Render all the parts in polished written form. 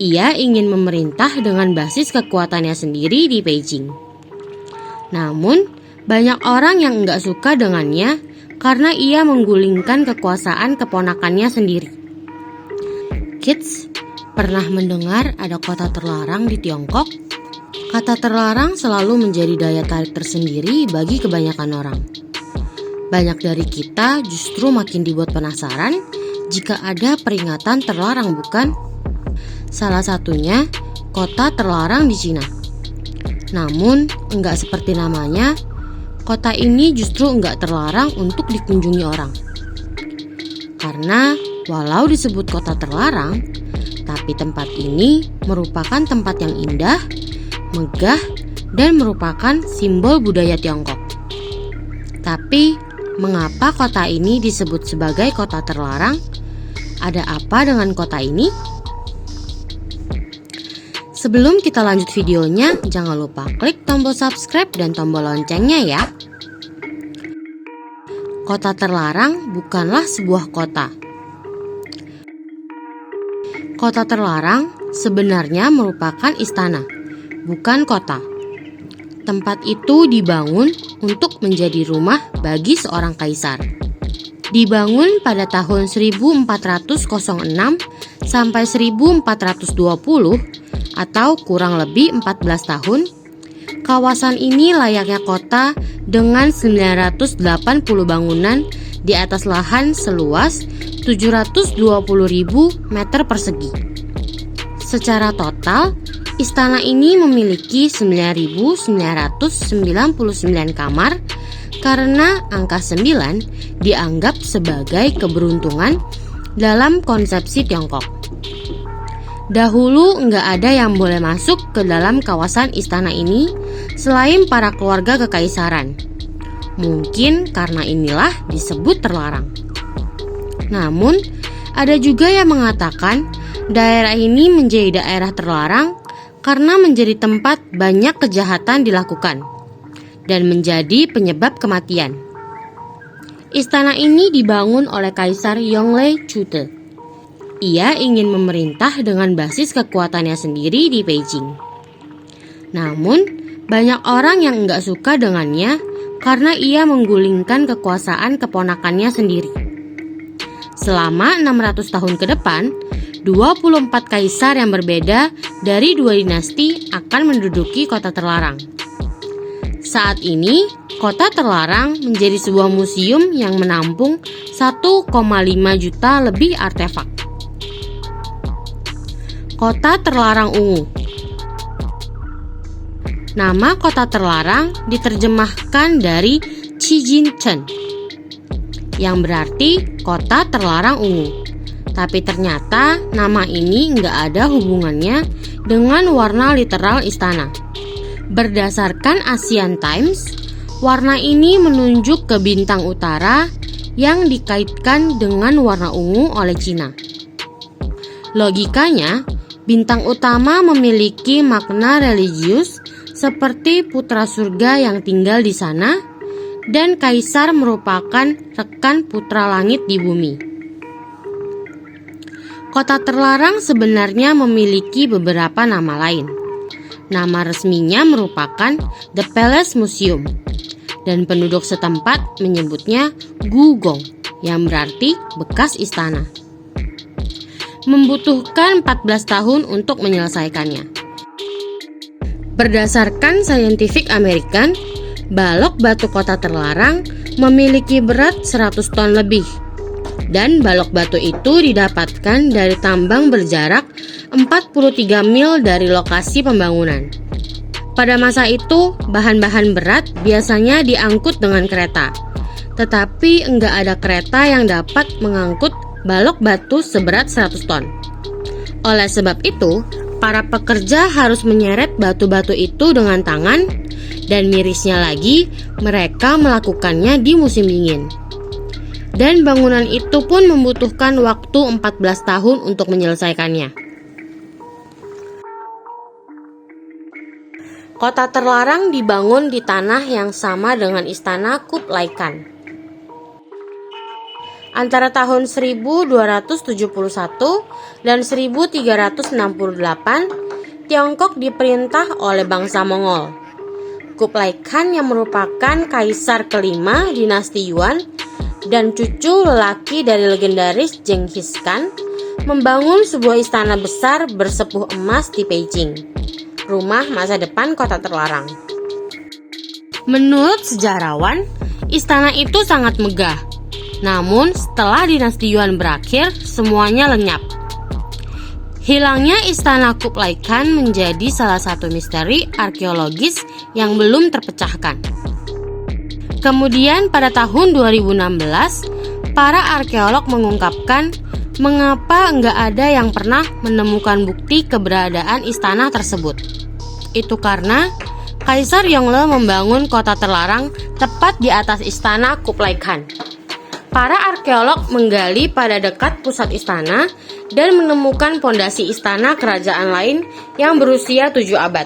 Ia ingin memerintah dengan basis kekuatannya sendiri di Beijing. Namun, banyak orang yang enggak suka dengannya karena ia menggulingkan kekuasaan keponakannya sendiri. Kids, pernah mendengar ada kota terlarang di Tiongkok? Kata terlarang selalu menjadi daya tarik tersendiri bagi kebanyakan orang. Banyak dari kita justru makin dibuat penasaran jika ada peringatan terlarang, bukan? Salah satunya kota terlarang di Cina. Namun, enggak seperti namanya, kota ini justru enggak terlarang untuk dikunjungi orang. Karena walau disebut kota terlarang, tapi tempat ini merupakan tempat yang indah, megah, dan merupakan simbol budaya Tiongkok. Tapi, mengapa kota ini disebut sebagai kota terlarang? Ada apa dengan kota ini? Sebelum kita lanjut videonya, jangan lupa klik tombol subscribe dan tombol loncengnya ya. Kota terlarang bukanlah sebuah kota. Kota terlarang sebenarnya merupakan istana, bukan kota. Tempat itu dibangun untuk menjadi rumah bagi seorang kaisar. Dibangun pada tahun 1406 sampai 1420 atau kurang lebih 14 tahun, kawasan ini layaknya kota dengan 980 bangunan di atas lahan seluas 720.000 meter persegi. Secara total, istana ini memiliki 9.999 kamar karena angka 9 dianggap sebagai keberuntungan dalam konsepsi Tiongkok. Dahulu nggak ada yang boleh masuk ke dalam kawasan istana ini selain para keluarga kekaisaran. Mungkin karena inilah disebut terlarang. Namun, ada juga yang mengatakan daerah ini menjadi daerah terlarang karena menjadi tempat banyak kejahatan dilakukan dan menjadi penyebab kematian. Istana ini dibangun oleh Kaisar Yongle Chute. Ia ingin memerintah dengan basis kekuatannya sendiri di Beijing. Namun, banyak orang yang enggak suka dengannya karena ia menggulingkan kekuasaan keponakannya sendiri. Selama 600 tahun ke depan, 24 kaisar yang berbeda dari dua dinasti akan menduduki kota terlarang. Saat ini, kota terlarang menjadi sebuah museum yang menampung 1,5 juta lebih artefak. Kota terlarang ungu. Nama kota terlarang diterjemahkan dari Qijinchen, yang berarti kota terlarang ungu. Tapi ternyata nama ini nggak ada hubungannya dengan warna literal istana. Berdasarkan Asian Times, warna ini menunjuk ke bintang utara yang dikaitkan dengan warna ungu oleh Cina. Logikanya, bintang utama memiliki makna religius seperti putra surga yang tinggal di sana, dan kaisar merupakan rekan putra langit di bumi. Kota terlarang sebenarnya memiliki beberapa nama lain. Nama resminya merupakan The Palace Museum, dan penduduk setempat menyebutnya Gugong, yang berarti bekas istana. Membutuhkan 14 tahun untuk menyelesaikannya. Berdasarkan Scientific American, balok batu kota terlarang memiliki berat 100 ton lebih. Dan balok batu itu didapatkan dari tambang berjarak 43 mil dari lokasi pembangunan. Pada masa itu, bahan-bahan berat biasanya diangkut dengan kereta. Tetapi enggak ada kereta yang dapat mengangkut balok batu seberat 100 ton. Oleh sebab itu, para pekerja harus menyeret batu-batu itu dengan tangan, dan mirisnya lagi, mereka melakukannya di musim dingin. Dan bangunan itu pun membutuhkan waktu 14 tahun untuk menyelesaikannya. Kota terlarang dibangun di tanah yang sama dengan istana Kublai Khan. Antara tahun 1271 dan 1368, Tiongkok diperintah oleh bangsa Mongol. Kublai Khan yang merupakan kaisar kelima dinasti Yuan dan cucu lelaki dari legendaris Genghis Khan membangun sebuah istana besar bersepuh emas di Beijing, rumah masa depan kota terlarang. Menurut sejarawan, istana itu sangat megah. Namun setelah dinasti Yuan berakhir, semuanya lenyap. Hilangnya istana Kublai Khan menjadi salah satu misteri arkeologis yang belum terpecahkan. Kemudian pada tahun 2016, para arkeolog mengungkapkan mengapa nggak ada yang pernah menemukan bukti keberadaan istana tersebut. Itu karena Kaisar Yongle membangun kota terlarang tepat di atas istana Kublai Khan. Para arkeolog menggali pada dekat pusat istana dan menemukan pondasi istana kerajaan lain yang berusia 7 abad.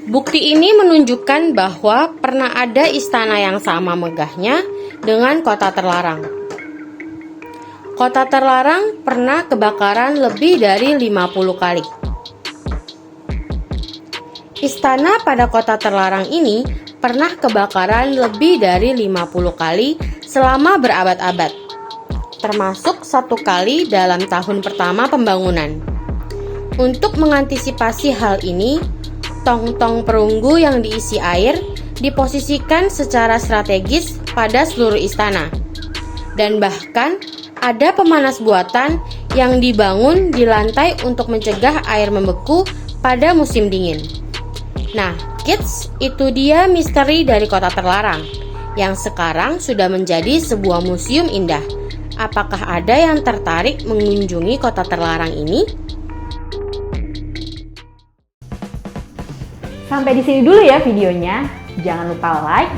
Bukti ini menunjukkan bahwa pernah ada istana yang sama megahnya dengan kota terlarang. Kota terlarang pernah kebakaran lebih dari 50 kali. Istana pada kota terlarang ini pernah kebakaran lebih dari 50 kali selama berabad-abad, termasuk 1 kali dalam tahun pertama pembangunan. Untuk mengantisipasi hal ini, tong-tong perunggu yang diisi air diposisikan secara strategis pada seluruh istana. Dan bahkan ada pemanas buatan yang dibangun di lantai untuk mencegah air membeku pada musim dingin. Nah, kids, itu dia misteri dari kota terlarang yang sekarang sudah menjadi sebuah museum indah. Apakah ada yang tertarik mengunjungi kota terlarang ini? Sampai di sini dulu ya videonya. Jangan lupa like,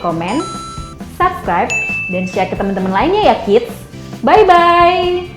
komen, subscribe, dan share ke teman-teman lainnya ya kids. Bye-bye!